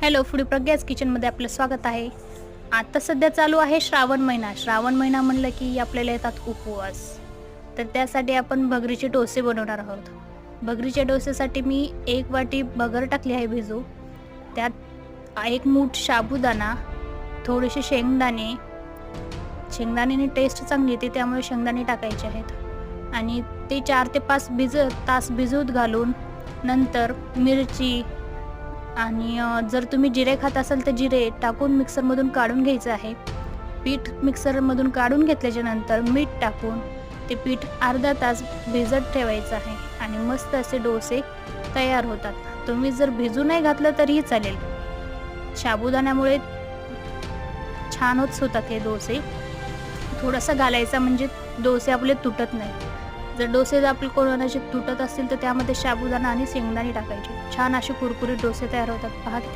Hello, foodie प्रज्ञाच किचनमध्ये आपलं स्वागत आहे. आता सध्या चालू आहे श्रावण महिना. श्रावण महिना म्हणलं की आपल्याला येतात उपवास. तर त्यासाठी आपण भगरीचे डोसे बनवणार आहोत. भगरीच्या डोसेसाठी मी 1 वाटी भगर टाकली आहे भिजू. त्यात 1 मूठ साबुदाणा, थोडेसे शेंगदाणे. शेंगदाण्याने टेस्ट चांगली येते, त्यामुळे शेंगदाणे टाकायचे आहेत आणि ते 4 ते 5 तास भिजवत घालून नंतर मिरची आणि जर तुम्ही जिरे खात असाल तर जिरे टाकून मिक्सरमधून काढून घ्यायचं आहे. पीठ मिक्सरमधून काढून घेतल्याच्या नंतर मीठ टाकून ते पीठ अर्धा तास भिजत ठेवायचं आहे आणि मस्त असे डोसे तयार होतात. तुम्ही जर भिजू नाही घातलं तरीही चालेल. साबुदाण्यामुळे छानच होतात हे डोसे. थोडासा घालायचा म्हणजे डोसे आपले तुटत नाही. जर डोसे आपले कोणाचे तुटत असतील तर त्यामध्ये साबुदाणा आणि शेंगदाणे टाकायचे. छान असे कुरकुरीत डोसे तयार होतात. पहा.